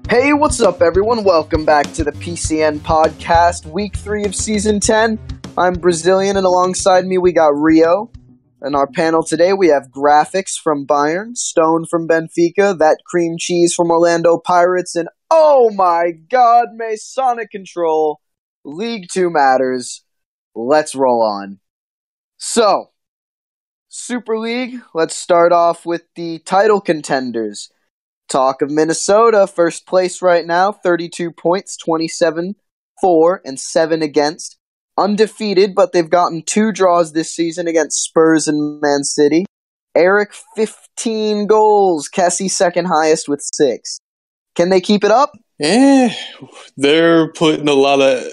Hey, what's up, everyone? Welcome back to the PCN Podcast, Week 3 of Season 10. I'm Brazilian, and alongside me we got Rio. In our panel today, we have Graphics from Bayern, Stone from Benfica, That Cream Cheese from Orlando Pirates, and oh my god, Masonic Control, League 2 matters. Let's roll on. So, Super League, let's start off with the title contenders. Talk of Minnesota, first place right now, 32 points, 27 for, and 7 against. Undefeated, but they've gotten 2 draws this season against Spurs and Man City. Eric, 15 goals. Kessie, second highest with 6. Can they keep it up? They're putting a lot of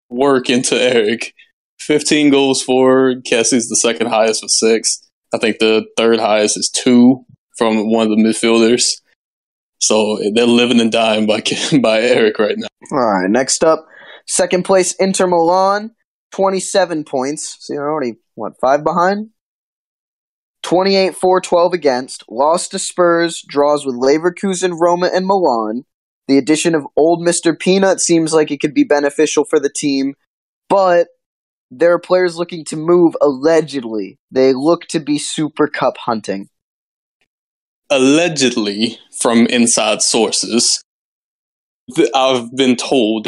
work into Eric. 15 goals for, Kessie's the second highest with 6. I think the third highest is 2 from one of the midfielders. So they're living and dying by Eric right now. All right, next up, second place Inter Milan, 27 points. So you're already, 5 behind? 28 for, 12 against. Lost to Spurs, draws with Leverkusen, Roma, and Milan. The addition of old Mr. Peanut seems like it could be beneficial for the team, but there are players looking to move allegedly. They look to be Super Cup hunting. Allegedly, from inside sources, I've been told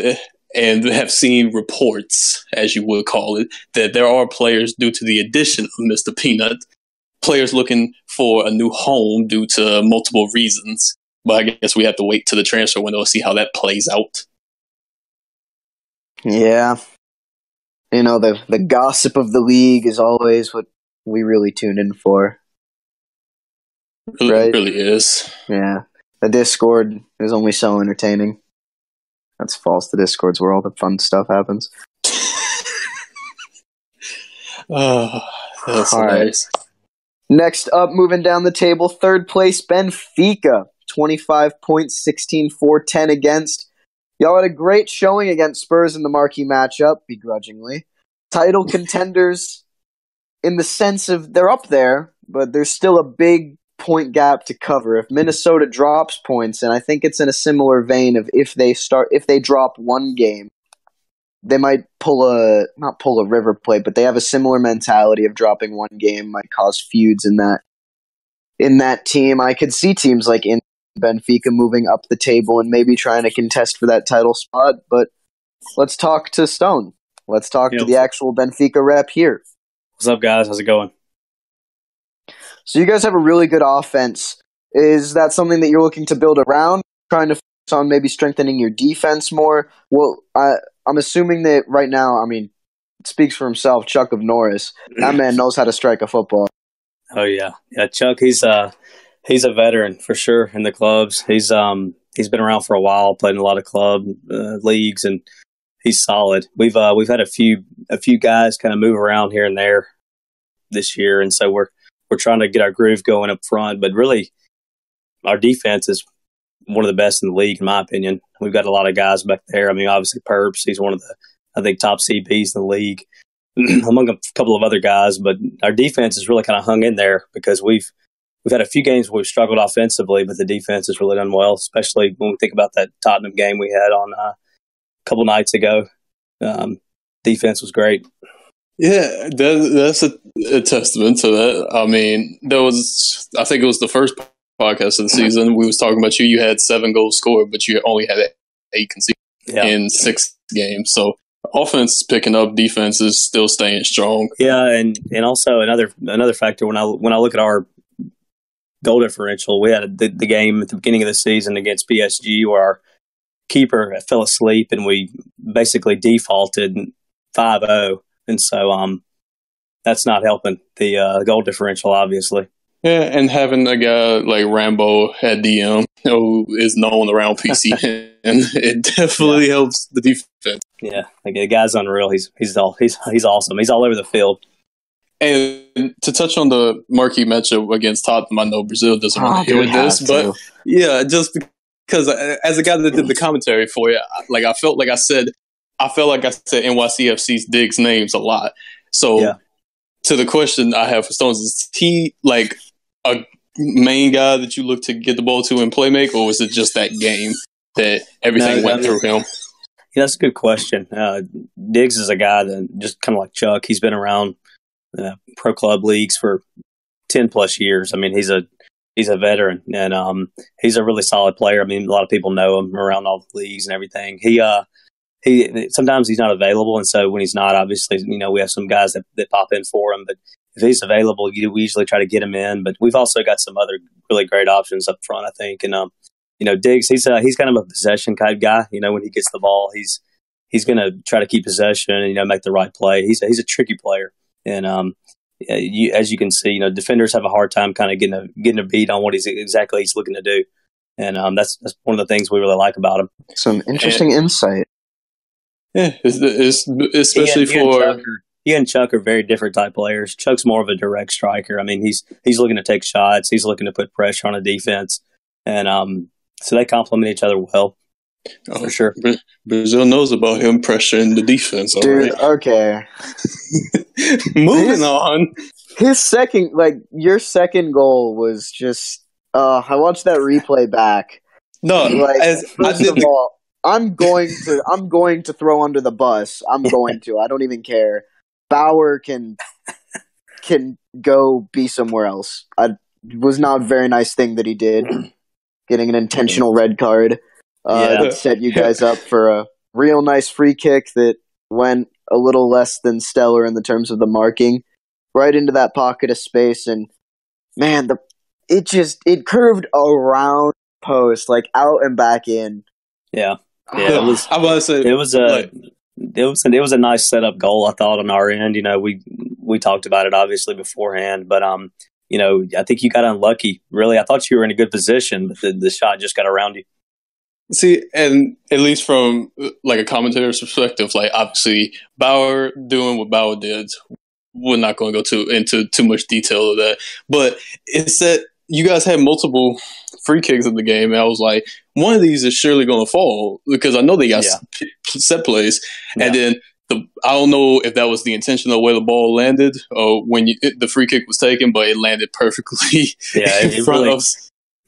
and have seen reports, as you would call it, that there are players due to the addition of Mr. Peanut, players looking for a new home due to multiple reasons. But I guess we have to wait to the transfer window to see how that plays out. Yeah. You know, the gossip of the league is always what we really tune in for. It really is. Yeah. The Discord is only so entertaining. That's false. The Discord's where all the fun stuff happens. That's all nice. Right. Next up, moving down the table, third place, Benfica. 25 points, 16 for, 10 against. Y'all had a great showing against Spurs in the marquee matchup, begrudgingly. Title contenders in the sense of they're up there, but there's still a big point gap to cover. If Minnesota drops points, and I think it's in a similar vein of if they drop one game, they might not pull a River Plate, but they have a similar mentality of dropping one game might cause feuds in that team. I could see teams like in Benfica moving up the table and maybe trying to contest for that title spot, but let's talk to Stone. Let's talk to the actual Benfica rep here. What's up, guys? How's it going? So you guys have a really good offense. Is that something that you're looking to build around, trying to focus on maybe strengthening your defense more? Well, I'm assuming that right now, it speaks for himself, Chuck of Norris. That man knows how to strike a football. Oh, yeah. Yeah, Chuck, he's a veteran for sure in the clubs. He's been around for a while, played in a lot of club leagues, and he's solid. We've had a few guys kind of move around here and there this year, and so we're trying to get our groove going up front, but really our defense is one of the best in the league, in my opinion. We've got a lot of guys back there. Obviously Purps, he's one of the, I think, top CBs in the league, among a couple of other guys, but our defense has really kind of hung in there because we've had a few games where we've struggled offensively, but the defense has really done well, especially when we think about that Tottenham game we had on a couple nights ago. Defense was great. Yeah, that's a testament to that. I think it was the first podcast of the season. We was talking about you had 7 goals scored, but you only had 8 conceded in 6 games. So offense is picking up, defense is still staying strong. Yeah, and also another factor when I look at our goal differential, we had the game at the beginning of the season against PSG where our keeper fell asleep and we basically defaulted 5-0. And so that's not helping the goal differential, obviously. Yeah, and having a guy like Rambo at DM who is known around PCN, it definitely helps the defense. Yeah, the guy's unreal. He's awesome. He's all over the field. And to touch on the marquee matchup against Tottenham, I know Brazil doesn't want to hear this, but yeah, just because as a guy that did the commentary for you, I felt like I said NYCFC's Diggs names a lot. So to the question I have for Stones, is he like a main guy that you look to get the ball to and play make, or was it just that game that everything went through him? Yeah, that's a good question. Diggs is a guy that just kind of like Chuck. He's been around pro club leagues for 10 plus years. I mean, he's a veteran, and he's a really solid player. I mean, a lot of people know him around all the leagues and everything. He sometimes he's not available, and so when he's not, obviously, we have some guys that pop in for him. But if he's available, we usually try to get him in. But we've also got some other really great options up front, I think. And Diggs, he's kind of a possession type guy. When he gets the ball, he's going to try to keep possession and make the right play. He's a tricky player, and as you can see, defenders have a hard time kind of getting a beat on what he's looking to do, and that's one of the things we really like about him. Some interesting insight. Yeah, especially he and Chuck are very different type players. Chuck's more of a direct striker. I mean, he's looking to take shots. He's looking to put pressure on a defense, and so they complement each other well. For sure. Brazil knows about him pressuring the defense. Dude, right. Okay. Moving on. Your second goal was just, I watched that replay back. No, first of all, I'm going to throw under the bus. I'm going to. I don't even care. Bauer can go be somewhere else. It was not a very nice thing that he did, getting an intentional red card. That set you guys up for a real nice free kick that went a little less than stellar in the terms of the marking, right into that pocket of space, and man, it curved around post, like out and back in. Yeah. It was a nice setup goal, I thought, on our end. We talked about it obviously beforehand, but I think you got unlucky. Really, I thought you were in a good position, but the shot just got around you. See, and at least from like a commentator's perspective, like obviously Bauer doing what Bauer did, we're not going to go into too much detail of that. But it's that you guys had multiple free kicks in the game, and I was like, one of these is surely going to fall because I know they got set plays, and then I don't know if that was the intention of where the ball landed or when the free kick was taken, but it landed perfectly in front of.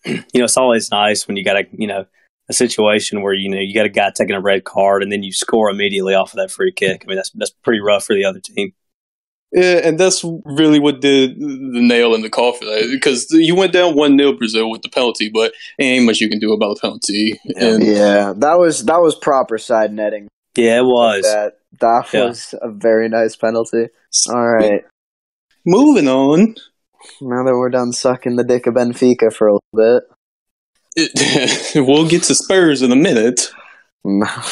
It's always nice when you got a situation where you got a guy taking a red card and then you score immediately off of that free kick. I mean, that's pretty rough for the other team. Yeah, and that's really what did the nail in the coffin, because you went down 1-0 Brazil with the penalty, but ain't much you can do about the penalty. Yeah, that was proper side netting. Yeah, it was. That was a very nice penalty. All right. Moving on. Now that we're done sucking the dick of Benfica for a little bit. We'll get to Spurs in a minute.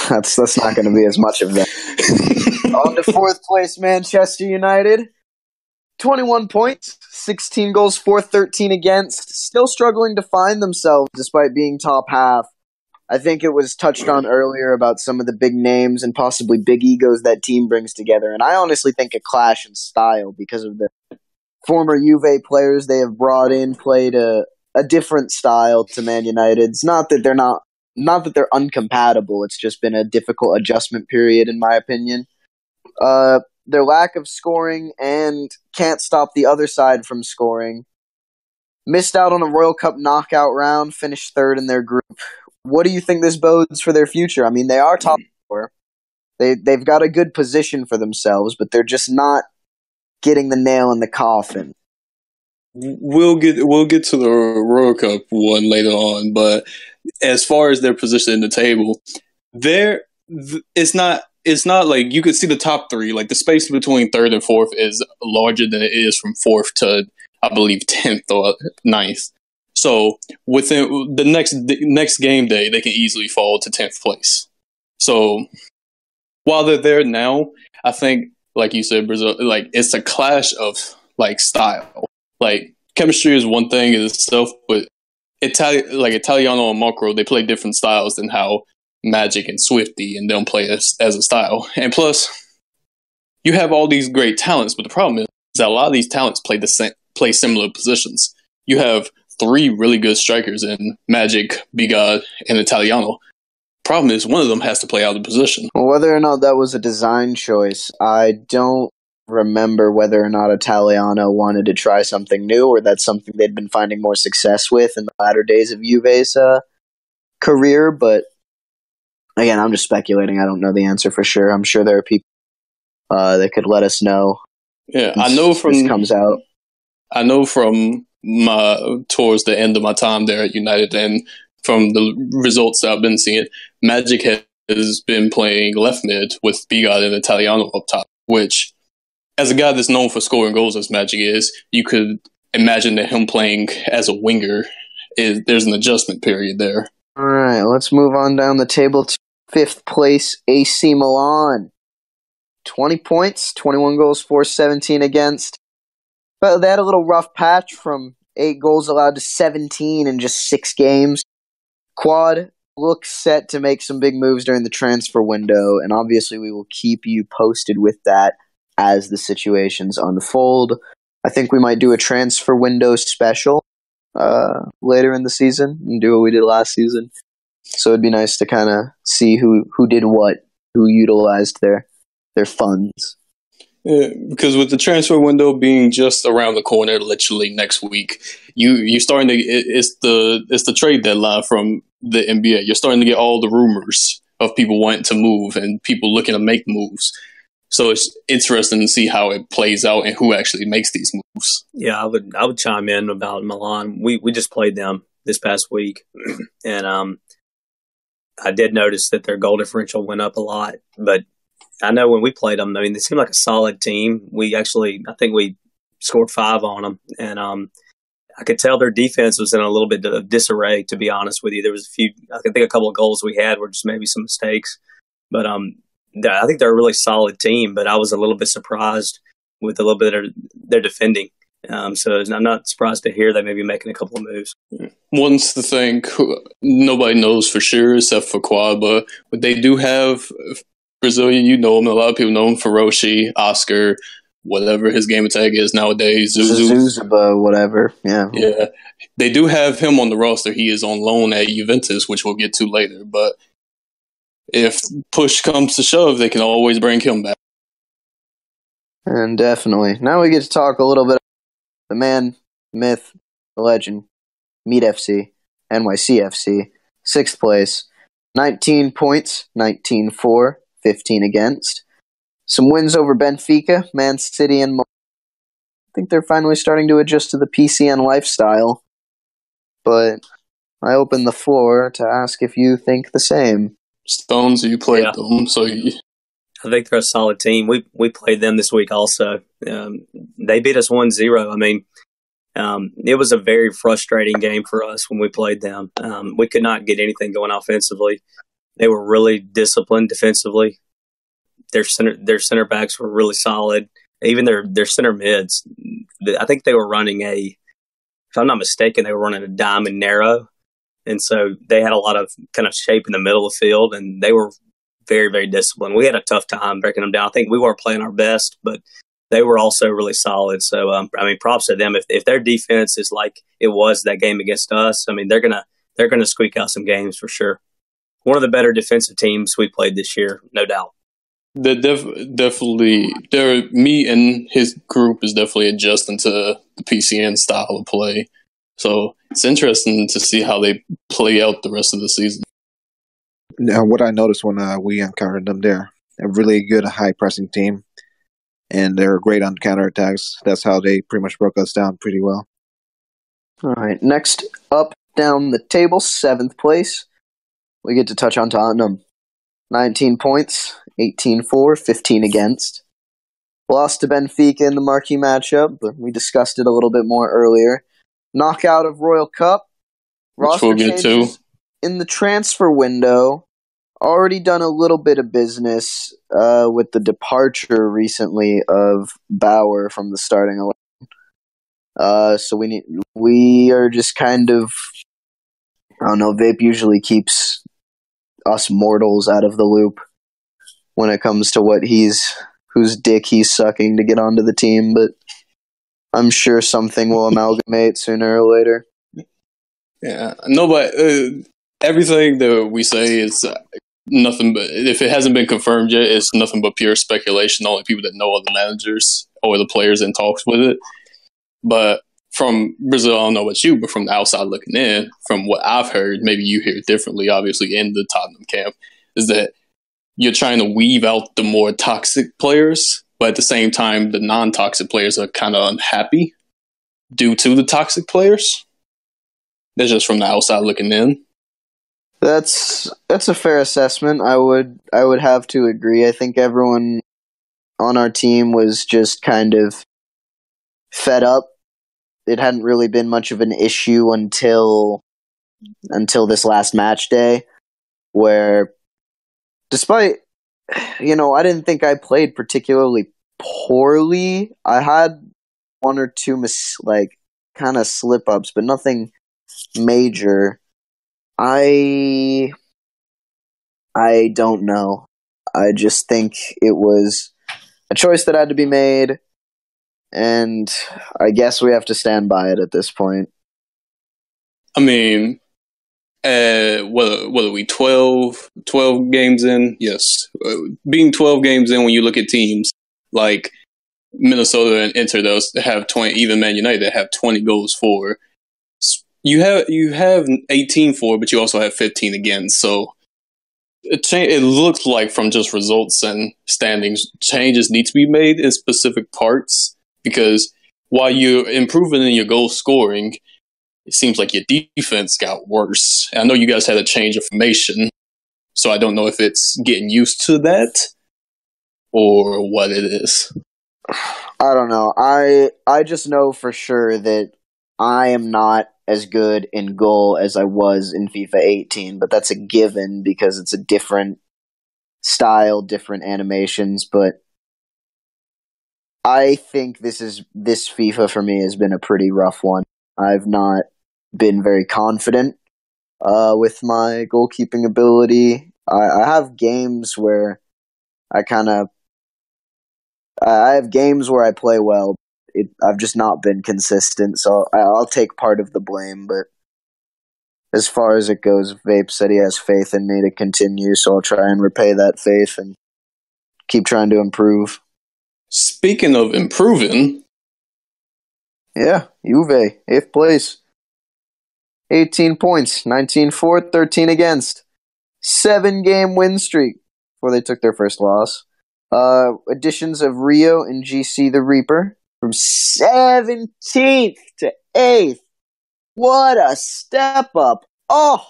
That's not going to be as much of that. On to fourth place, Manchester United. 21 points, 16 goals for, 13 against. Still struggling to find themselves despite being top half. I think it was touched on earlier about some of the big names and possibly big egos that team brings together. And I honestly think a clash in style because of the former Juve players they have brought in played a different style to Man United. It's not that they're uncompatible. It's just been a difficult adjustment period, in my opinion. Their lack of scoring and can't stop the other side from scoring. Missed out on a Royal Cup knockout round, finished third in their group. What do you think this bodes for their future? I mean, they are top four. They've got a good position for themselves, but they're just not getting the nail in the coffin. We'll get to the Royal Cup one later on, but as far as their position in the table, it's not like you could see the top three. Like the space between third and fourth is larger than it is from fourth to, I believe, 10th or 9th. So within the next game day, they can easily fall to 10th place. So while they're there now, I think, like you said, Brazil, like it's a clash of like style. Like chemistry is one thing in itself, but Italiano and Macro, they play different styles than how Magic and Swifty and them play as a style. And plus, you have all these great talents, but the problem is that a lot of these talents play similar positions. You have 3 really good strikers in Magic, Bigod, and Italiano. Problem is, one of them has to play out of position. Well, whether or not that was a design choice, I don't remember whether or not Italiano wanted to try something new, or that's something they'd been finding more success with in the latter days of Juve's career. But again, I'm just speculating. I don't know the answer for sure. I'm sure there are people that could let us know. Yeah, I know from this comes out. I know from my towards the end of my time there at United, and from the results I've been seeing, Magic has been playing left mid with Bigot and Italiano up top, which, as a guy that's known for scoring goals as Magic is, you could imagine that him playing as a winger, there's an adjustment period there. All right, let's move on down the table to 5th place, AC Milan. 20 points, 21 goals for, 17 against. But they had a little rough patch from 8 goals allowed to 17 in just 6 games. Quad looks set to make some big moves during the transfer window, and obviously we will keep you posted with that as the situations unfold. I think we might do a transfer window special later in the season and do what we did last season. So it'd be nice to kind of see who did what, who utilized their funds. Yeah, because with the transfer window being just around the corner, literally next week, you're starting to it's the trade deadline from the NBA. You're starting to get all the rumors of people wanting to move and people looking to make moves. So it's interesting to see how it plays out and who actually makes these moves. Yeah, I would chime in about Milan. We just played them this past week, and I did notice that their goal differential went up a lot, but I know when we played them, I mean, they seemed like a solid team. I think we scored 5 on them, and I could tell their defense was in a little bit of disarray, to be honest with you. There was I think a couple of goals we had were just maybe some mistakes, but I think they're a really solid team, but I was a little bit surprised with a little bit of their defending. So I'm not surprised to hear they may be making a couple of moves. One's the thing, nobody knows for sure except for Quad, but they do have Brazilian, you know him. A lot of people know him. Feroci, Oscar, whatever his game attack is nowadays. Zuzuba, whatever. Yeah. They do have him on the roster. He is on loan at Juventus, which we'll get to later. But if push comes to shove, they can always bring him back. And definitely. Now we get to talk a little bit about the man, myth, the legend, Meat FC, NYCFC, 6th place, 19 points, 19-4. 15 against. Some wins over Benfica, Man City, and I think they're finally starting to adjust to the PCN lifestyle. But I open the floor to ask if you think the same. Stones, you played them, so I think they're a solid team. We played them this week also. They beat us 1-0. I mean, it was a very frustrating game for us when we played them. We could not get anything going offensively. They were really disciplined defensively. Their center backs were really solid. Even their center mids. I think they were running if I'm not mistaken, they were running a diamond narrow. And so they had a lot of kind of shape in the middle of the field, and they were very, very disciplined. We had a tough time breaking them down. I think we weren't playing our best, but they were also really solid. So, I mean, props to them. If their defense is like it was that game against us, I mean, they're gonna squeak out some games for sure. One of the better defensive teams we played this year, no doubt. They're definitely, me and his group is definitely adjusting to the PCN style of play. So it's interesting to see how they play out the rest of the season. Now, what I noticed when we encountered them, they're a really good high pressing team, and they're great on counterattacks. That's how they pretty much broke us down pretty well. All right, next up down the table, 7th place. We get to touch on Tottenham. 19 points, 18-4, 15 against. Lost to Benfica in the marquee matchup, but we discussed it a little bit more earlier. Knockout of Royal Cup. Which we'll get to. In the transfer window, already done a little bit of business with the departure recently of Bauer from the starting 11. So we are just kind of, I don't know, Vape usually keeps us mortals out of the loop when it comes to whose dick he's sucking to get onto the team, but I'm sure something will amalgamate sooner or later. Yeah, no, but everything that we say is nothing but, if it hasn't been confirmed yet, it's nothing but pure speculation. The only people that know are the managers or the players in talks with it. But from Brazil, I don't know about you, but from the outside looking in, from what I've heard, maybe you hear it differently, obviously, in the Tottenham camp, is that you're trying to weave out the more toxic players, but at the same time, the non-toxic players are kind of unhappy due to the toxic players. That's just from the outside looking in. That's a fair assessment. I would have to agree. I think everyone on our team was just kind of fed up. It hadn't really been much of an issue until this last match day, where despite, I didn't think I played particularly poorly. I had one or two kind of slip ups, but nothing major. I don't know. I just think it was a choice that had to be made, and I guess we have to stand by it at this point. I mean, what are we, 12 games in? Yes. Being 12 games in, when you look at teams like Minnesota and Inter, those have 20, even Man United, that have 20 goals for. You have 18 for, but you also have 15 against. So it looks like, from just results and standings, changes need to be made in specific parts, because while you're improving in your goal scoring, it seems like your defense got worse. And I know you guys had a change of formation, so I don't know if it's getting used to that or what it is. I don't know. I just know for sure that I am not as good in goal as I was in FIFA 18, but that's a given because it's a different style, different animations. But I think this FIFA for me has been a pretty rough one. I've not been very confident with my goalkeeping ability. I have games where I have games where I play well. I've just not been consistent, so I'll take part of the blame. But as far as it goes, Vape said he has faith in me to continue, so I'll try and repay that faith and keep trying to improve. Speaking of improving, yeah, Juve, 8th place. 18 points, 19 for, 13 against. 7-game win streak before they took their first loss. Additions of Rio and GC the Reaper from 17th to 8th. What a step up. Oh,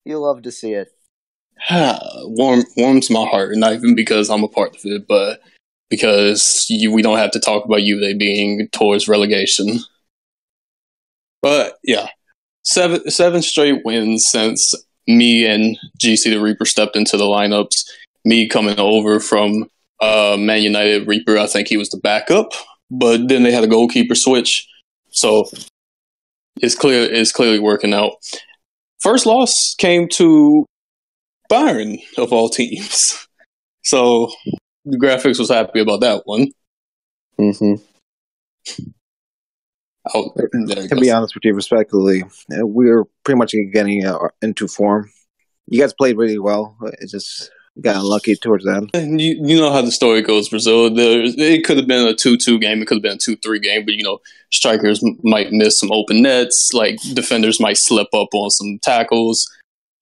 you love to see it. Warms my heart, not even because I'm a part of it, but because we don't have to talk about Juve being towards relegation. But yeah, seven straight wins since me and GC the Reaper stepped into the lineups. Me coming over from Man United, Reaper, I think he was the backup, but then they had a goalkeeper switch, so it's clearly working out. First loss came to Bayern, of all teams, so the graphics was happy about that one. Mm-hmm. To be honest with you, respectfully, we're pretty much getting into form. You guys played really well. It just got unlucky towards the end. And you know how the story goes, Brazil. It could have been a 2-2 game. It could have been a 2-3 game. But, strikers might miss some open nets. Like, defenders might slip up on some tackles.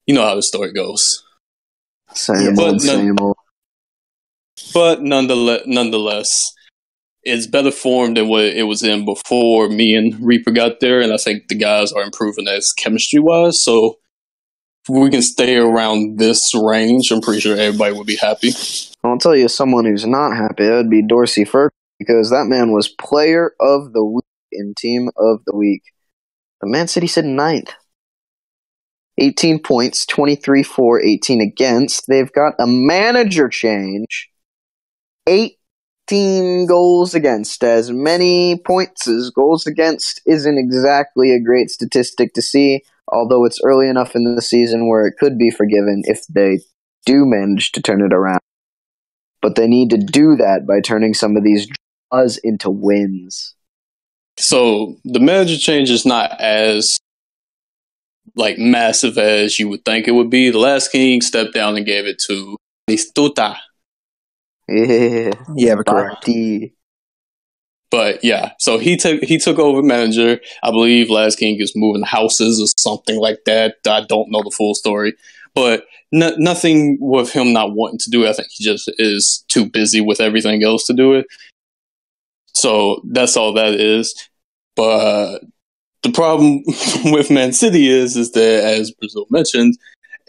You know how the story goes. Same old. But nonetheless, it's better form than what it was in before me and Reaper got there. And I think the guys are improving as chemistry-wise. So if we can stay around this range, I'm pretty sure everybody would be happy. I'll tell you someone who's not happy. That would be Dorsey Firk, because that man was player of the week and team of the week. The Man City sit 9th. 18 points, 23 for, 18 against. They've got a manager change. 18 goals against. As many points as goals against isn't exactly a great statistic to see, although it's early enough in the season where it could be forgiven if they do manage to turn it around. But they need to do that by turning some of these draws into wins. So the manager change is not as like massive as you would think it would be. The last king stepped down and gave it to Listuta. Yeah, but correct. Bati. But yeah, so he took over manager. I believe Last King is moving houses or something like that. I don't know the full story, but nothing with him not wanting to do it. I think he just is too busy with everything else to do it. So that's all that is. But the problem with Man City is that, as Brazil mentioned,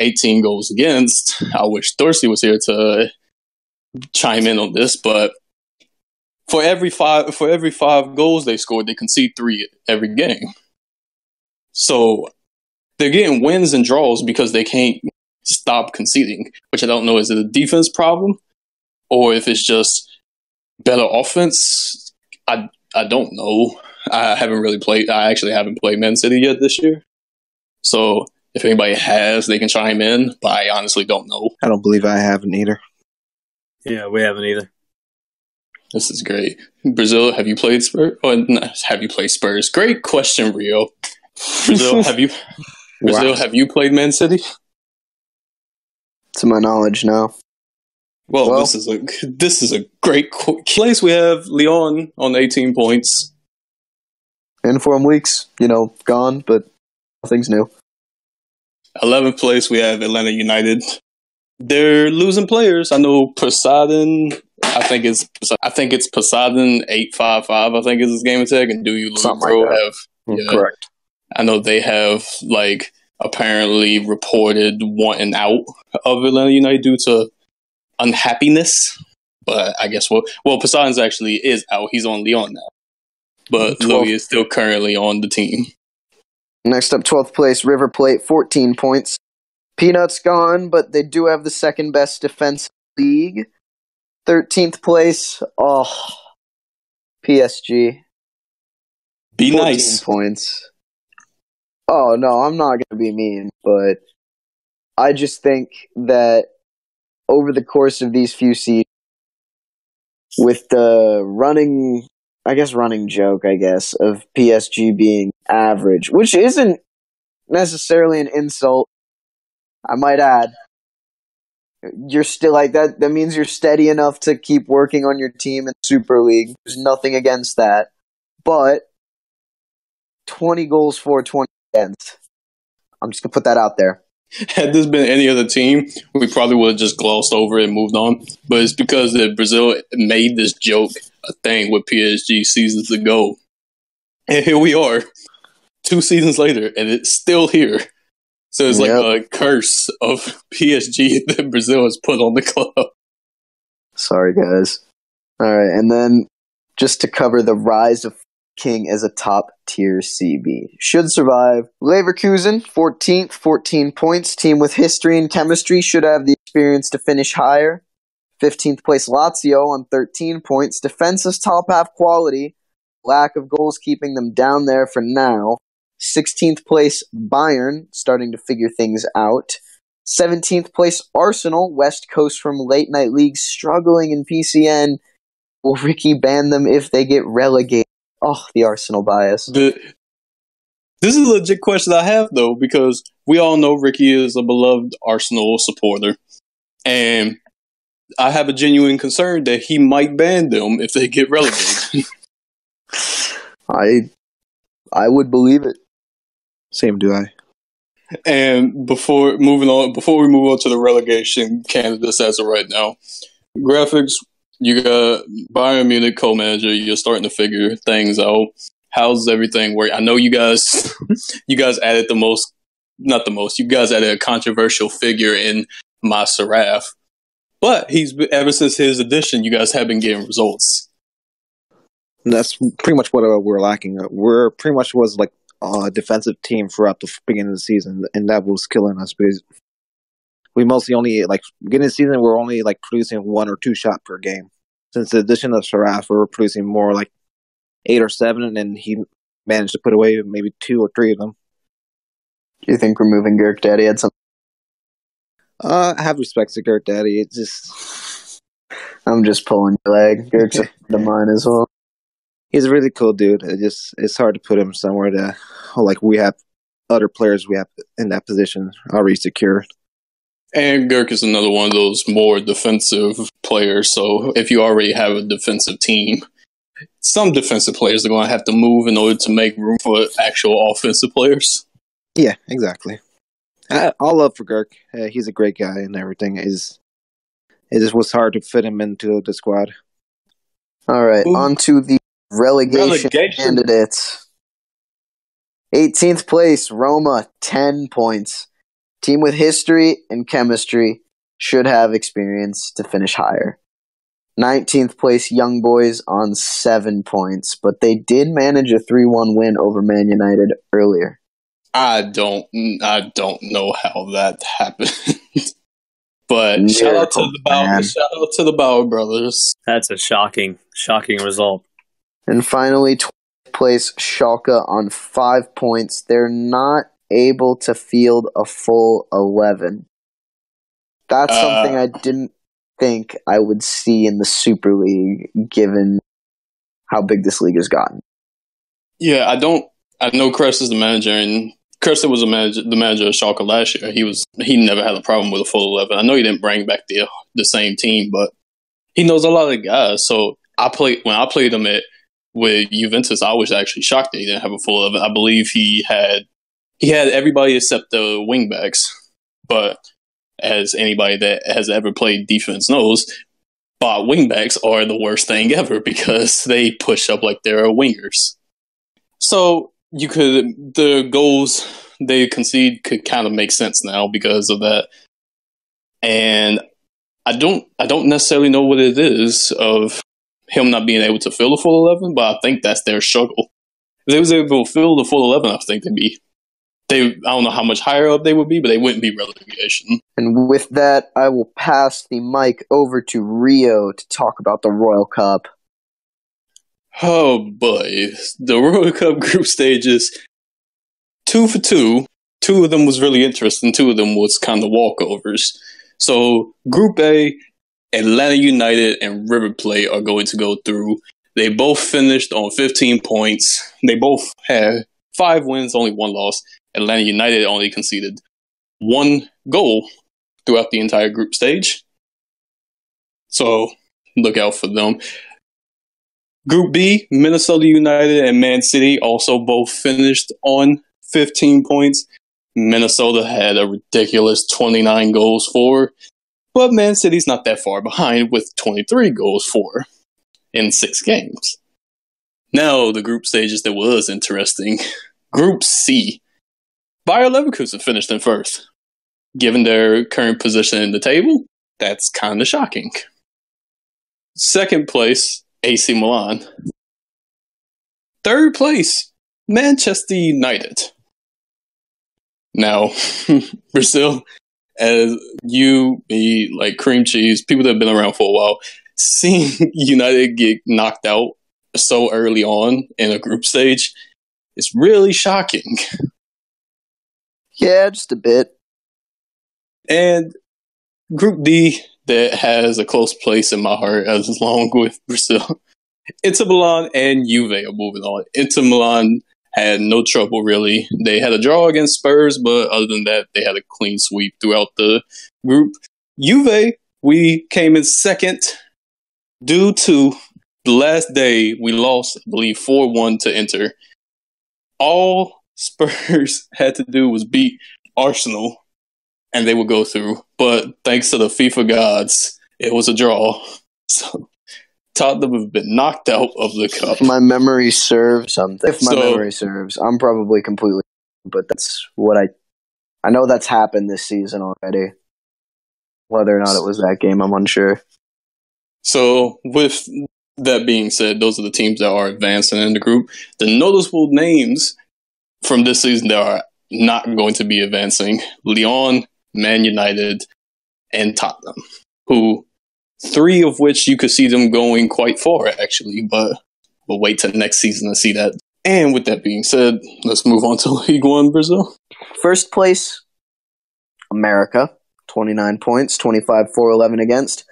18 goals against. I wish Dorsey was here to chime in on this, but for every five goals they scored, they concede 3 every game. So they're getting wins and draws because they can't stop conceding, which I don't know, is it a defense problem or if it's just better offense? I don't know. I actually haven't played Man City yet this year. So if anybody has, they can chime in, but I honestly don't know. I don't believe I haven't either. Yeah, we haven't either. This is great. Brazil, have you played Spurs? Or have you played Spurs? Great question, Rio. Brazil, have you played Man City? To my knowledge, no. Well, this is a great place. We have Lyon on 18 points. Inform weeks, gone, but nothing's new. 11th place, we have Atlanta United. They're losing players. I know Poseidon. I think it's Poseidon 855. I think is his game tag, and Do You Lose have correct. I know they have apparently reported wanting out of Atlanta United due to unhappiness. But I guess Poseidon's actually is out. He's on Lyon now, but Louis is still currently on the team. Next up, 12th place, River Plate, 14 points. Peanuts gone, but they do have the second best defense league. 13th place, PSG. Be nice. 14 points. Oh, no, I'm not going to be mean, but I just think that over the course of these few seasons, with the running joke, of PSG being average, which isn't necessarily an insult, I might add. You're still like that. That means you're steady enough to keep working on your team in Super League. There's nothing against that. But 20 goals for, 20 against. I'm just going to put that out there. Had this been any other team, we probably would have just glossed over it and moved on. But it's because that Brazil made this joke a thing with PSG seasons ago. And here we are, 2 seasons later, and it's still here. So it's like a curse of PSG that Brazil has put on the club. Sorry, guys. All right, and then just to cover the rise of King as a top-tier CB. Should survive. Leverkusen, 14th, 14 points. Team with history and chemistry should have the experience to finish higher. 15th place Lazio on 13 points. Defensive top-half quality. Lack of goals keeping them down there for now. 16th place Bayern, starting to figure things out. 17th place Arsenal, West Coast from Late Night League, struggling in PCN. Will Ricky ban them if they get relegated? Oh, the Arsenal bias. This is a legit question I have, though, because we all know Ricky is a beloved Arsenal supporter. And I have a genuine concern that he might ban them if they get relegated. I would believe it. Same do I. And before we move on to the relegation candidates as of right now, graphics, you got Bayern Munich co-manager. You're starting to figure things out. How's everything work? I know you guys added you guys added a controversial figure in Masaraf, but ever since his addition, you guys have been getting results. That's pretty much what we're lacking. We're pretty much was like a defensive team throughout the beginning of the season, and that was killing us because we mostly only beginning of the season we're only producing 1 or 2 shots per game. Since the addition of Saraf, we're producing more 8 or 7, and he managed to put away maybe 2 or 3 of them. Do you think removing Girk Daddy had something? I have respect to Girk Daddy. It's just I'm just pulling your leg. Girk's a friend of mine as well. He's a really cool dude. It's hard to put him somewhere we have other players we have in that position already secured. And Girk is another one of those more defensive players. So if you already have a defensive team, some defensive players are going to have to move in order to make room for actual offensive players. Yeah, exactly. All love for Girk. He's a great guy and everything. It just was hard to fit him into the squad. All right, on to the relegation candidates. 18th place, Roma, 10 points. Team with history and chemistry should have experience to finish higher. 19th place, Young Boys on 7 points, but they did manage a 3-1 win over Man United earlier. I don't know how that happened. But shout out to the Bauer brothers. That's a shocking result. And finally, 20th place, Schalke on 5 points. They're not able to field a full 11. That's something I didn't think I would see in the Super League, given how big this league has gotten. Yeah, I know Kress is the manager, and Kress was the manager of Schalke last year. He never had a problem with a full 11. I know he didn't bring back the same team, but he knows a lot of guys. So when I played him with Juventus, I was actually shocked that he didn't have a full 11. I believe he had everybody except the wingbacks. But as anybody that has ever played defense knows, bot wingbacks are the worst thing ever because they push up like they're wingers. So the goals they concede could kind of make sense now because of that. And I don't necessarily know what it is of him not being able to fill the full 11, but I think that's their struggle. If they was able to fill the full 11, I think I don't know how much higher up they would be, but they wouldn't be relegation. And with that, I will pass the mic over to Rio to talk about the Royal Cup. Oh boy, the Royal Cup group stages, 2 for 2. 2 of them was really interesting. 2 of them was kind of walkovers. So Group A, Atlanta United and River Plate are going to go through. They both finished on 15 points. They both had 5 wins, only 1 loss. Atlanta United only conceded 1 goal throughout the entire group stage. So look out for them. Group B, Minnesota United and Man City also both finished on 15 points. Minnesota had a ridiculous 29 goals for, but Man City's not that far behind with 23 goals for in 6 games. Now, the group stages that was interesting. Group C, Bayer Leverkusen finished in first. Given their current position in the table, that's kind of shocking. Second place, AC Milan. Third place, Manchester United. Now, Brazil, as you, me, like cream cheese, people that have been around for a while, seeing United get knocked out so early on in a group stage is really shocking. Yeah, just a bit. And Group D, that has a close place in my heart as long with Brazil. Inter Milan and Juve are moving on. Inter Milan had no trouble, really. They had a draw against Spurs, but other than that, they had a clean sweep throughout the group. Juve, we came in second due to the last day we lost, I believe, 4-1 to Inter. All Spurs had to do was beat Arsenal, and they would go through. But thanks to the FIFA gods, it was a draw. So Tottenham have been knocked out of the cup. If my memory serves, I'm probably completely, but that's what I know that's happened this season already. Whether or not it was that game, I'm unsure. So with that being said, those are the teams that are advancing in the group. The noticeable names from this season that are not going to be advancing: Lyon, Man United, and Tottenham, who 3 of which you could see them going quite far, actually, but we'll wait till next season to see that. And with that being said, let's move on to League One Brazil. First place, America, 29 points, 25 for 11 against.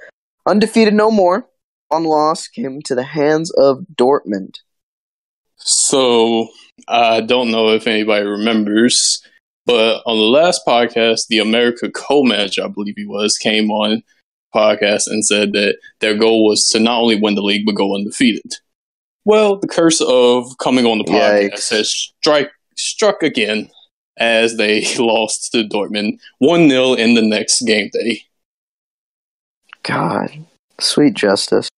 Undefeated no more. 1 loss came to the hands of Dortmund. So, I don't know if anybody remembers, but on the last podcast, the America co-manager, I believe he was, came on podcast and said that their goal was to not only win the league, but go undefeated. Well, the curse of coming on the podcast has struck again as they lost to Dortmund 1-0 in the next game day. God, sweet justice.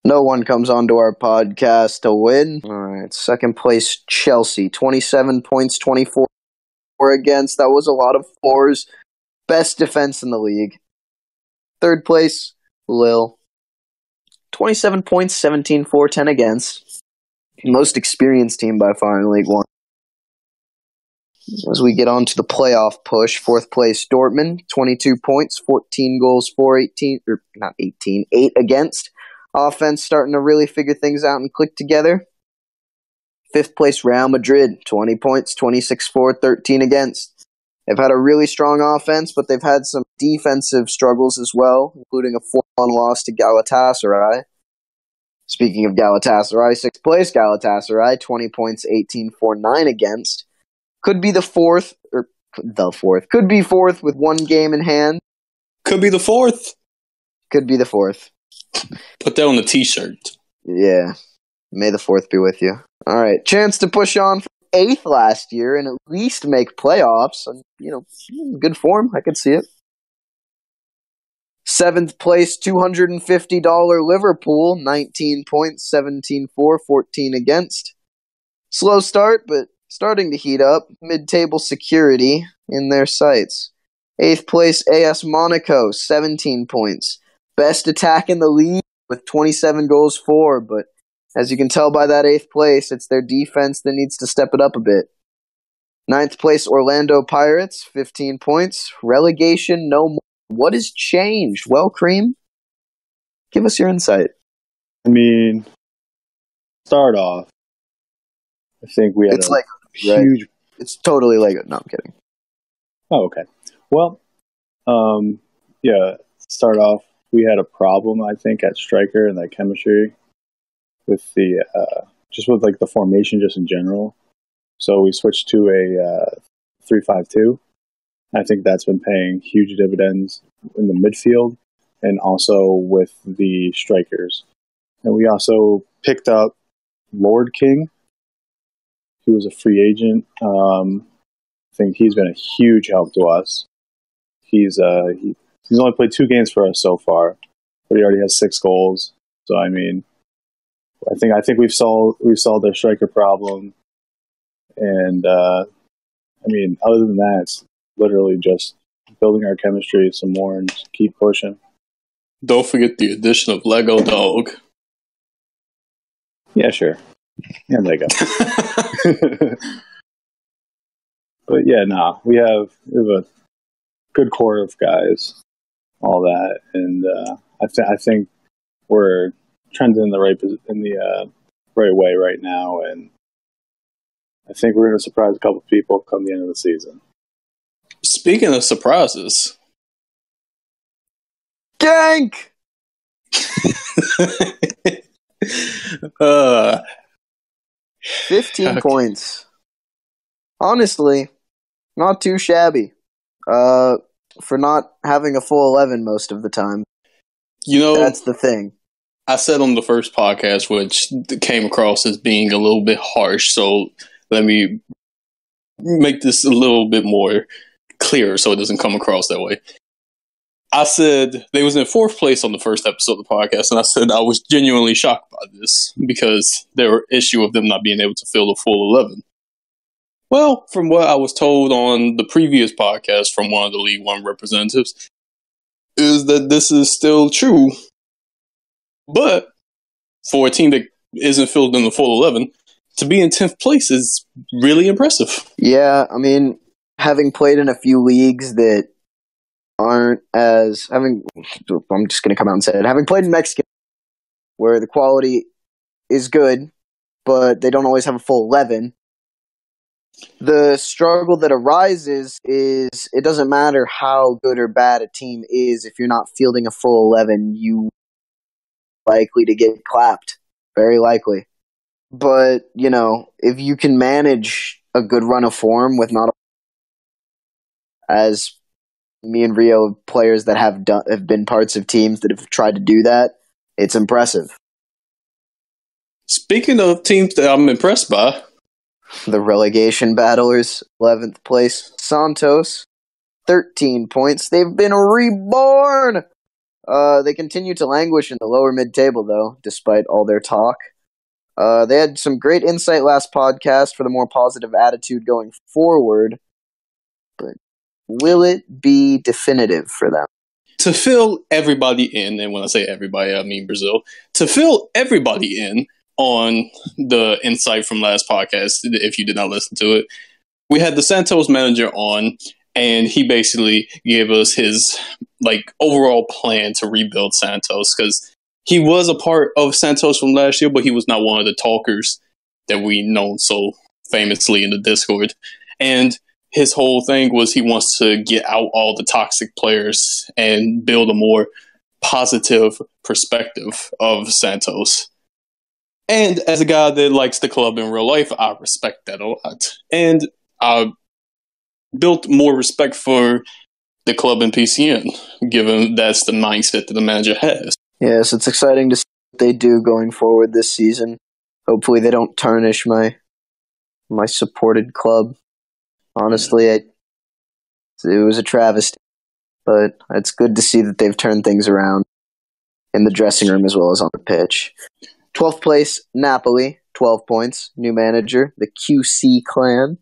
No one comes onto our podcast to win. All right, second place, Chelsea. 27 points, 24 against. That was a lot of fours. Best defense in the league. Third place, Lille. 27 points, 17 for, 10 against. Most experienced team by far in League One. As we get on to the playoff push, fourth place, Dortmund. 22 points, 14 goals for, 8 against. Offense starting to really figure things out and click together. Fifth place, Real Madrid, 20 points, 26 for, 13 against. They've had a really strong offense, but they've had some defensive struggles as well, including a 4-1 loss to Galatasaray. Speaking of Galatasaray, sixth place, Galatasaray, 20 points, 18 for, 9 against. Could be fourth with one game in hand. Could be the fourth. Put that on the t-shirt. Yeah. May the 4th be with you. All right. Chance to push on from 8th last year and at least make playoffs. And, good form. I could see it. 7th place, $250 Liverpool. 19 points, 17 for, 14 against. Slow start, but starting to heat up. Mid-table security in their sights. 8th place, AS Monaco. 17 points. Best attack in the league with 27 goals for, but as you can tell by that 8th place, it's their defense that needs to step it up a bit. 9th place, Orlando Pirates, 15 points. Relegation, no more. What has changed? Well, Cream, give us your insight. I mean, start off, I think we had huge... Right? It's totally Lego. No, I'm kidding. Oh, okay. Well, start off, we had a problem, I think, at striker and that chemistry with the the formation just in general. So we switched to a 3-5-2. I think that's been paying huge dividends in the midfield and also with the strikers. And we also picked up Lord King, who was a free agent. I think he's been a huge help to us. He's only played 2 games for us so far, but he already has 6 goals. So I mean, I think we've solved their striker problem, and I mean, other than that, it's literally just building our chemistry some more and just keep pushing. Don't forget the addition of Lego Dog. Yeah, sure. Yeah, Lego. But yeah, we have a good core of guys, all that, and I think we're trending in the right way right now, and I think we're going to surprise a couple of people come the end of the season. Speaking of surprises, Gank! 15 points. Honestly, not too shabby. For not having a full 11 most of the time. That's the thing. I said on the first podcast, which came across as being a little bit harsh, so let me make this a little bit more clear so it doesn't come across that way. I said they was in 4th place on the first episode of the podcast, and I said I was genuinely shocked by this because there were issue of them not being able to fill the full 11. Well, from what I was told on the previous podcast from one of the League One representatives, is that this is still true. But for a team that isn't filled in the full 11, to be in 10th place is really impressive. Yeah, I mean, having played in a few leagues that aren't I'm just going to come out and say it. Having played in Mexican, where the quality is good, but they don't always have a full 11, the struggle that arises is it doesn't matter how good or bad a team is. If you're not fielding a full 11, you likely to get clapped. Very likely. But, if you can manage a good run of form with not as me and Rio, players that have been parts of teams that have tried to do that, it's impressive. Speaking of teams that I'm impressed by, the relegation battlers, 11th place, Santos, 13 points. They've been reborn! They continue to languish in the lower mid-table, though, despite all their talk. They had some great insight last podcast for the more positive attitude going forward, but will it be definitive for them? To fill everybody in, and when I say everybody, I mean Brazil, to fill everybody in on the insight from last podcast, if you did not listen to it, we had the Santos manager on, and he basically gave us his overall plan to rebuild Santos, because he was a part of Santos from last year, but he was not one of the talkers that we know so famously in the Discord. And his whole thing was he wants to get out all the toxic players and build a more positive perspective of Santos. And as a guy that likes the club in real life, I respect that a lot. And I built more respect for the club in PCN, given that's the mindset that the manager has. Yes, it's exciting to see what they do going forward this season. Hopefully they don't tarnish my supported club. Honestly, it was a travesty, but it's good to see that they've turned things around in the dressing room as well as on the pitch. 12th place, Napoli, 12 points. New manager, the QC clan.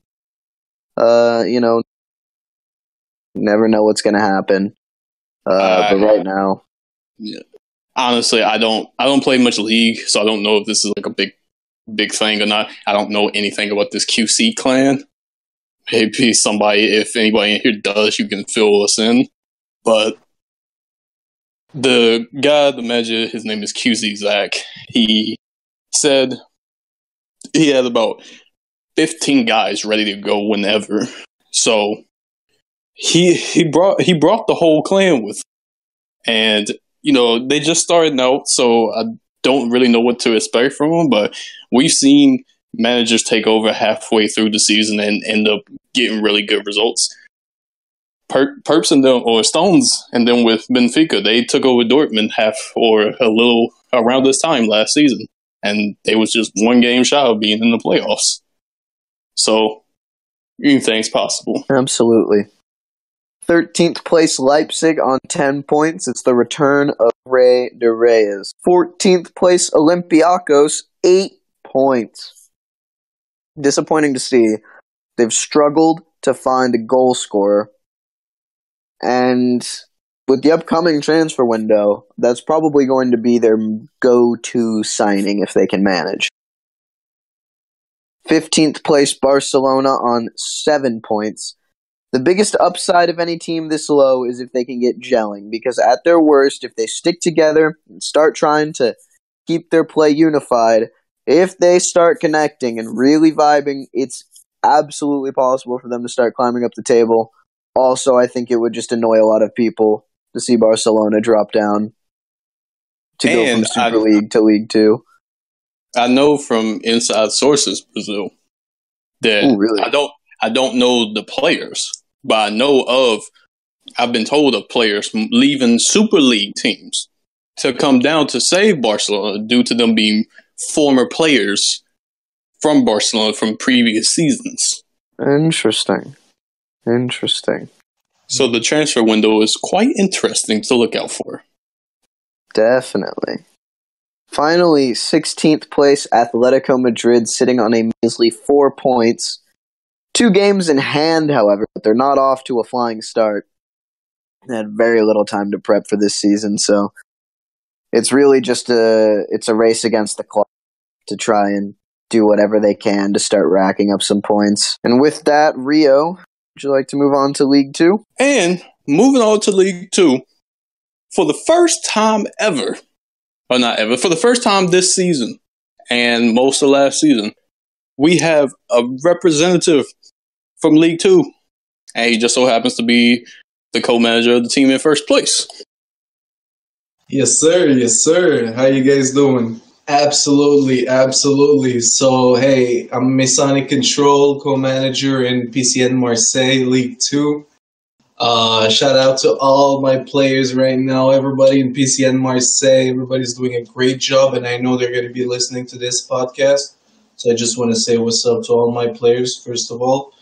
Never know what's going to happen. But right now, yeah. Honestly, I don't play much league, so I don't know if this is a big thing or not. I don't know anything about this QC clan. Maybe if anybody in here does, you can fill us in. But the guy, the manager, his name is QZ Zach. He said he had about 15 guys ready to go whenever. So he brought the whole clan with him. And they just started out, so I don't really know what to expect from them, but we've seen managers take over halfway through the season and end up getting really good results. Perps and them, or Stones, and then with Benfica, they took over Dortmund a little around this time last season, and they was just one game shy of being in the playoffs. So anything's possible. Absolutely. 13th place Leipzig on 10 points. It's the return of Rey de Reyes. 14th place Olympiacos, 8 points. Disappointing to see. They've struggled to find a goal scorer. And with the upcoming transfer window, that's probably going to be their go-to signing if they can manage. 15th place Barcelona on 7 points. The biggest upside of any team this low is if they can get gelling, because at their worst, if they stick together and start trying to keep their play unified, if they start connecting and really vibing, it's absolutely possible for them to start climbing up the table. Also, I think it would just annoy a lot of people to see Barcelona drop down to go from Super League to League 2. I know from inside sources, Brazil, that really? I don't know the players, but I've been told of players leaving Super League teams to come down to save Barcelona due to them being former players from Barcelona from previous seasons. Interesting. So the transfer window is quite interesting to look out for. Definitely. Finally, 16th place Atletico Madrid sitting on a measly 4 points. 2 games in hand, however, but they're not off to a flying start. They had very little time to prep for this season, so it's really just a race against the clock to try and do whatever they can to start racking up some points. And with that, Rio, would you like to move on to League 2? And moving on to League 2, for the first time ever, or not ever, for the first time this season and most of last season, we have a representative from League 2, and he just so happens to be the co-manager of the team in first place. Yes, sir. How you guys doing? Absolutely, absolutely. So, hey, I'm Masonic Control, co-manager in PCN Marseille League 2. Shout out to all my players right now, everybody in PCN Marseille. Everybody's doing a great job, and I know they're going to be listening to this podcast. So I just want to say what's up to all my players, first of all.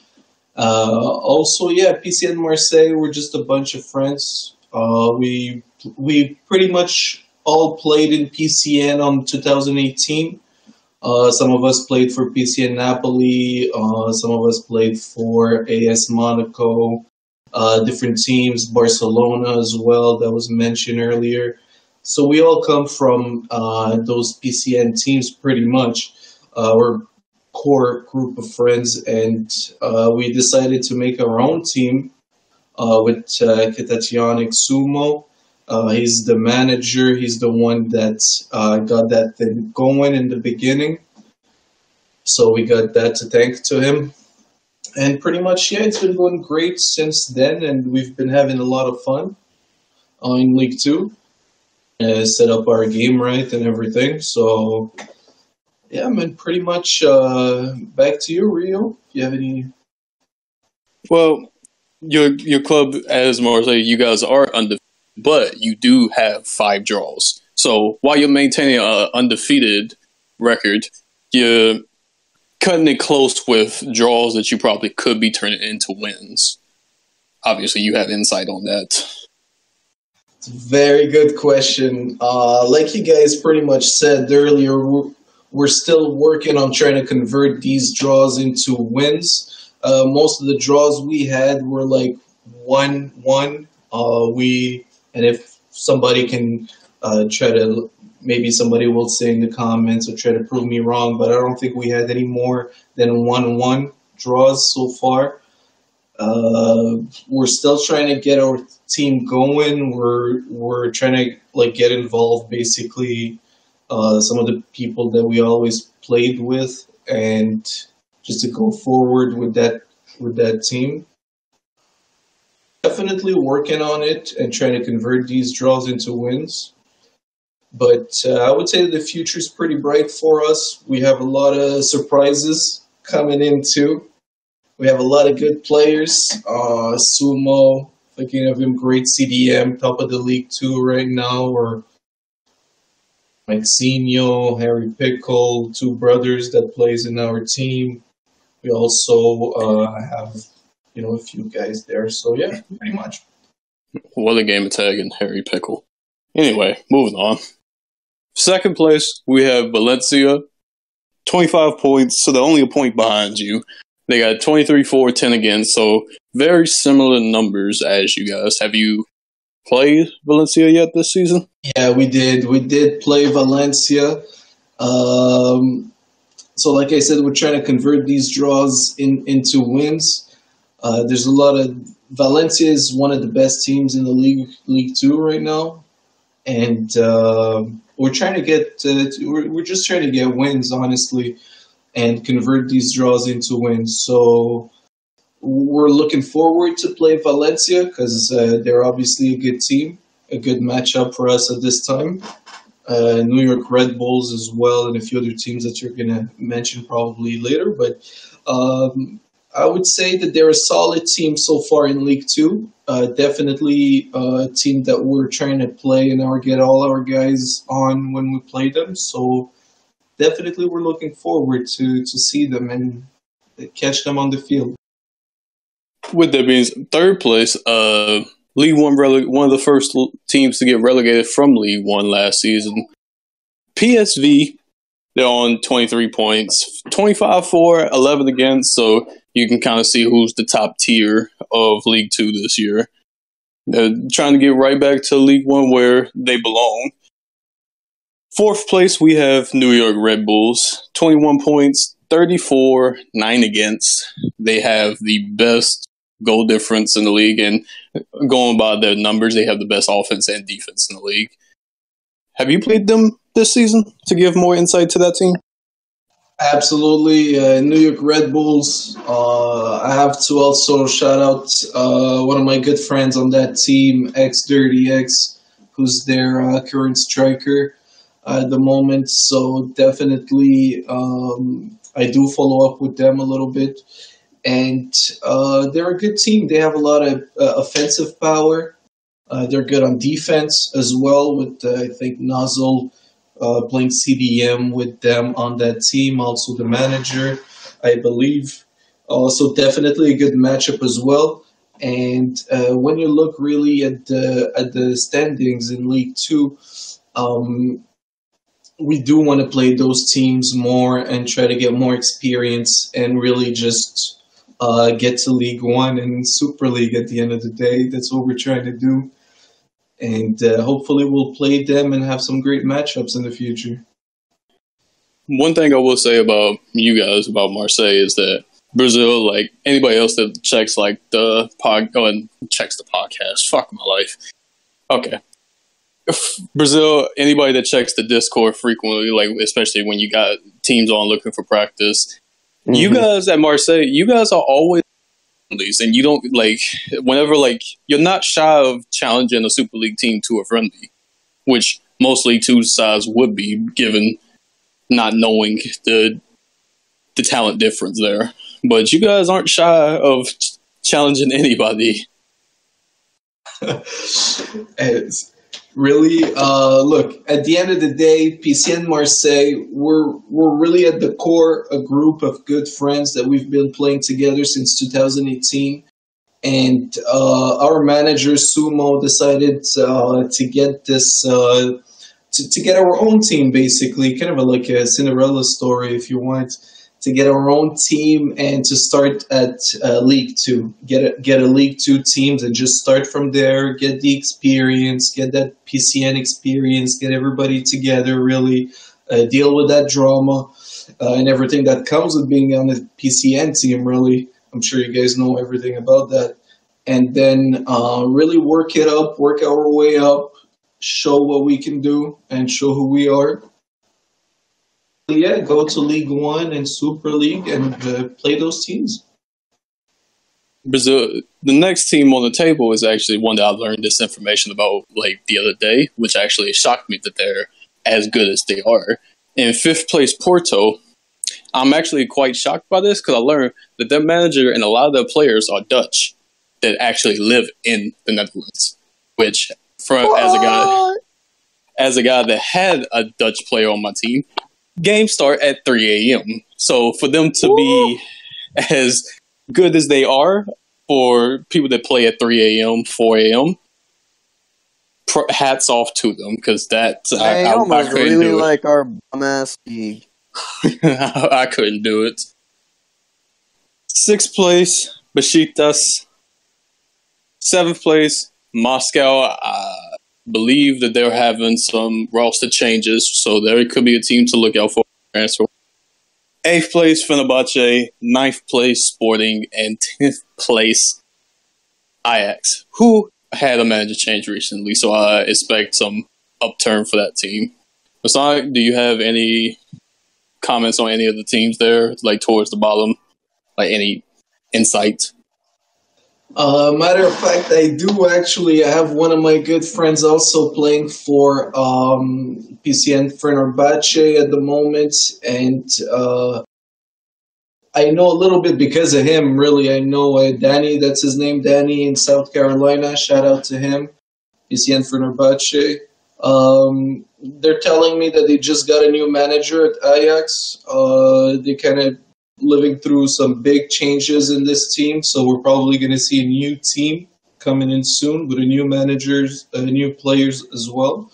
Also, yeah, PCN Marseille, we're just a bunch of friends. We pretty much all played in PCN on 2018. Some of us played for PCN Napoli. Some of us played for AS Monaco. Different teams, Barcelona as well, that was mentioned earlier. So we all come from those PCN teams pretty much. We're a core group of friends, and we decided to make our own team with Ketatianik Sumo. He's the manager. He's the one that got that thing going in the beginning. So we got that to thank to him. And pretty much, yeah, it's been going great since then, and we've been having a lot of fun in League 2. Set up our game right and everything. So, yeah, man, pretty much back to you, Rio. If you have any... Well, your club, as Marseille, you guys are undefeated, but you do have 5 draws. So while you're maintaining an undefeated record, you're cutting it close with draws that you probably could be turning into wins. Obviously, you have insight on that. It's a very good question. Like you guys pretty much said earlier, we're still working on trying to convert these draws into wins. Most of the draws we had were like 1-1. And if somebody can try to, maybe somebody will say in the comments or try to prove me wrong, but I don't think we had any more than 1-1 draws so far. We're still trying to get our team going. We're trying to get involved, basically, some of the people that we always played with, and just to go forward with that team. Definitely working on it and trying to convert these draws into wins. But I would say the future is pretty bright for us. We have a lot of surprises coming in too. We have a lot of good players. Sumo, thinking of him, great CDM, top of the league too right now. Or Maxinho, Harry Pickle, 2 brothers that plays in our team. We also have a few guys there. So yeah, pretty much. What a game tag in Harry Pickle. Anyway, moving on. Second place, we have Valencia, 25 points, so they're only a point behind you. They got 23-4-10 again, so very similar numbers as you guys. Have you played Valencia yet this season? Yeah, we did. We did play Valencia. So like I said, we're trying to convert these draws into wins. There's a lot of... Valencia is one of the best teams in the League 2 right now. And we're trying to get... we're just trying to get wins, honestly, and convert these draws into wins. So we're looking forward to play Valencia because they're obviously a good team, a good matchup for us at this time. New York Red Bulls as well, and a few other teams that you're going to mention probably later. But I would say that they're a solid team so far in League 2. Definitely a team that we're trying to play and get all our guys on when we play them. So definitely we're looking forward to see them and catch them on the field. With that being third place, League 1, one of the first teams to get relegated from League 1 last season. PSV, they're on 23 points, 25-4, 11 against, so you can kind of see who's the top tier of League 2 this year. They're trying to get right back to League 1 where they belong. Fourth place, we have New York Red Bulls, 21 points, 34, 9 against. They have the best goal difference in the league, and going by their numbers, they have the best offense and defense in the league. Have you played them this season to give more insight to that team? Absolutely. New York Red Bulls. I have to also shout out one of my good friends on that team, X Dirty X, who's their current striker. at the moment. So definitely, I do follow up with them a little bit. And they're a good team. They have a lot of offensive power. They're good on defense as well, with I think Nozzle playing CDM with them on that team. Also the manager, I believe. So definitely a good matchup as well. And when you look really at the standings in League Two, we do want to play those teams more and try to get more experience and really just get to League One and Super League at the end of the day. That's what we're trying to do. And hopefully we'll play them and have some great matchups in the future. One thing I will say about you guys, about Marseille, is that Brazil, like anybody else that checks like the and checks the podcast, fuck my life. Okay. Brazil, anybody that checks the Discord frequently, like especially when you got teams on looking for practice, you guys at Marseille, you guys are always friendlies, and you don't like whenever like you're not shy of challenging a Super League team to a friendly, which most League Two sides would be, given not knowing the talent difference there. But you guys aren't shy of challenging anybody. It's really, look, at the end of the day, PCN Marseille, we're really at the core a group of good friends that we've been playing together since 2018. And our manager, Sumo, decided to get this, to get our own team, basically, kind of like a Cinderella story, if you want, to get our own team and to start at League Two, get a League Two teams and just start from there, get the experience, get that PCN experience, get everybody together, really deal with that drama and everything that comes with being on the PCN team, really. I'm sure you guys know everything about that. And then really work it up, work our way up, show what we can do and show who we are. Yeah, go to League One and Super League and play those teams. Brazil, the next team on the table is actually one that I learned this information about like the other day, which actually shocked me that they're as good as they are. In fifth place, Porto. I'm actually quite shocked by this because I learned that their manager and a lot of their players are Dutch that actually live in the Netherlands, which as a guy that had a Dutch player on my team, games start at 3 a.m. So for them to be as good as they are, for people that play at 3 a.m., 4 a.m., hats off to them, because that I almost couldn't really do it. like our bum-ass league. I couldn't do it. Sixth place, Besiktas. Seventh place, Moscow. I believe that they're having some roster changes, so there could be a team to look out for. Transfer. Eighth place, Fenerbahce. Ninth place, Sporting. And 10th place, Ajax, who had a manager change recently, so I expect some upturn for that team. Masonic, do you have any comments on any of the teams there, like towards the bottom? Like any insight? Matter of fact, I do actually. I have one of my good friends also playing for PCN Fenerbahce at the moment, and I know a little bit because of him, really. I know Danny, that's his name, Danny in South Carolina. Shout out to him, PCN Fenerbahce. They're telling me that they just got a new manager at Ajax. They kind of living through some big changes in this team, so we're probably going to see a new team coming in soon with a new managers, new players as well.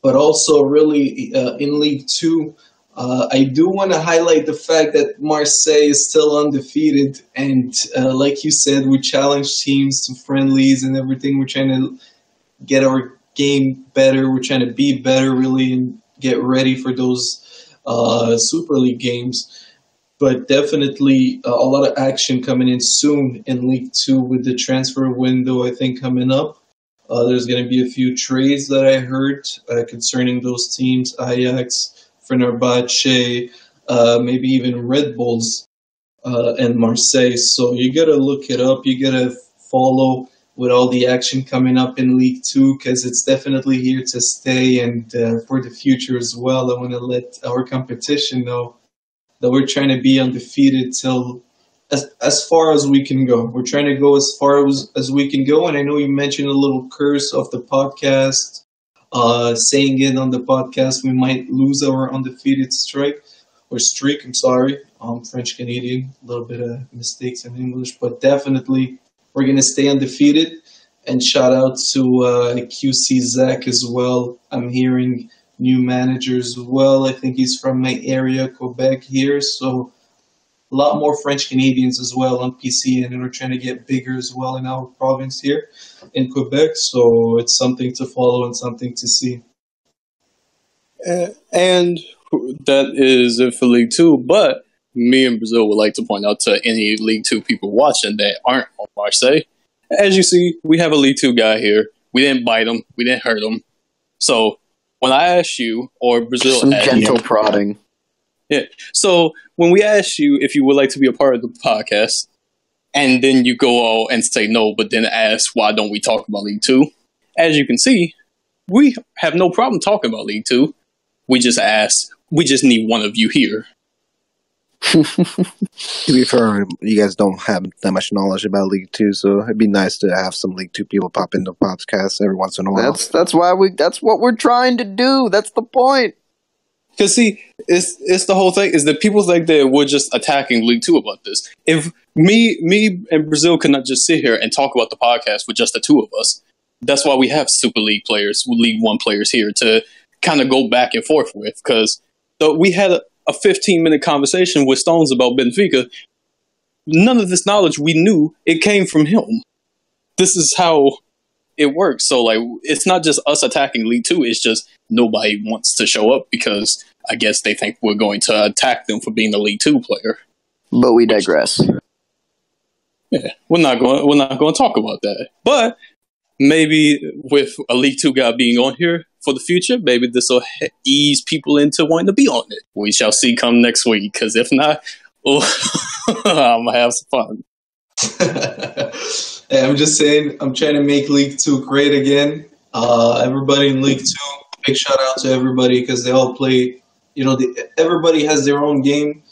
But also, really, in League Two, I do want to highlight the fact that Marseille is still undefeated, and like you said, we challenge teams to friendlies and everything. We're trying to get our game better. We're trying to be better, really, and get ready for those Super League games. But definitely a lot of action coming in soon in League Two with the transfer window, I think, coming up. There's going to be a few trades that I heard concerning those teams, Ajax, Fenerbahce, maybe even Red Bulls and Marseille. So you got to look it up. You got to follow with all the action coming up in League Two, because it's definitely here to stay, and for the future as well. I want to let our competition know that we're trying to be undefeated till as far as we can go. We're trying to go as far as we can go, and I know you mentioned a little curse of the podcast, saying it on the podcast, we might lose our undefeated streak. I'm sorry. French Canadian, a little bit of mistakes in English, but definitely we're going to stay undefeated. And shout out to QC Zach as well. I'm hearing new managers as well. I think he's from my area, Quebec here. So a lot more French Canadians as well on PC, and we're trying to get bigger as well in our province here in Quebec. So it's something to follow and something to see. And that is it for League Two. But me and Brazil would like to point out to any League Two people watching that aren't on Marseille. As you see, we have a League Two guy here. We didn't bite him. We didn't hurt him. So when I ask you, or Brazil some asked gentle you, prodding. Yeah. So when we ask you if you would like to be a part of the podcast, and then you go out and say no, but then ask why don't we talk about League Two? As you can see, we have no problem talking about League Two. We just need one of you here. To be fair, you guys don't have that much knowledge about League Two, so it'd be nice to have some League Two people pop into podcasts every once in a while. That's what we're trying to do. That's the point. Because see, it's the whole thing is that people think that we're just attacking League Two about this. If me and Brazil could not just sit here and talk about the podcast with just the two of us, that's why we have Super League players, League One players here to kind of go back and forth with. Because we had a 15-minute conversation with Stones about Benfica. None of this knowledge we knew, it came from him. This is how it works. So, like, it's not just us attacking League Two. It's just nobody wants to show up because I guess they think we're going to attack them for being a League Two player. But we digress. Yeah, we're not going to talk about that. But maybe with a League Two guy being on here for the future, maybe this will ease people into wanting to be on it. We shall see come next week, because if not, I'm going to have some fun. Hey, I'm just saying, I'm trying to make League Two great again. Everybody in League Two, big shout out to everybody, because they all play, everybody has their own game,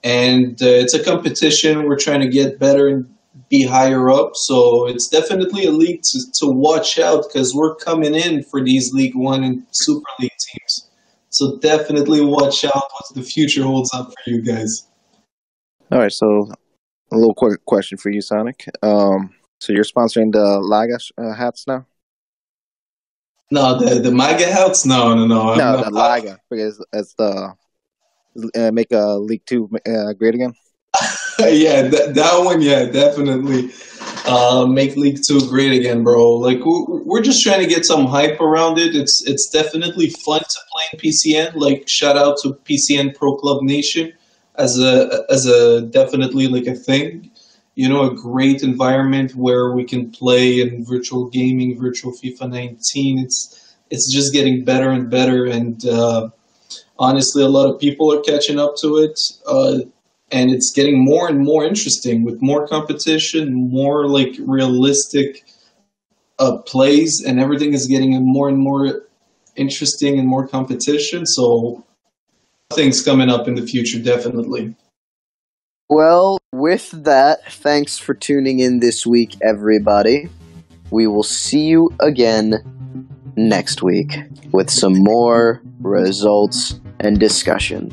and it's a competition. We're trying to get better and be higher up, so it's definitely a league to watch out, because we're coming in for these League One and Super League teams. So definitely watch out what the future holds up for you guys. All right, so a little quick question for you, Sonic. So you're sponsoring the Laga hats now? No, the MAGA hats? No. No, the Laga, because it's the make League Two great again. Yeah, that one, yeah, definitely. Make League Two great again, bro. Like, we're just trying to get some hype around it. It's definitely fun to play in PCN. Like, shout out to PCN Pro Club Nation as a definitely like a thing. A great environment where we can play in virtual gaming, virtual FIFA 19. It's just getting better and better, and honestly, a lot of people are catching up to it. And it's getting more and more interesting with more competition, more like realistic plays, and everything is getting more and more interesting and more competition. So things coming up in the future, definitely. Well, with that, thanks for tuning in this week, everybody. We will see you again next week with some more results and discussion.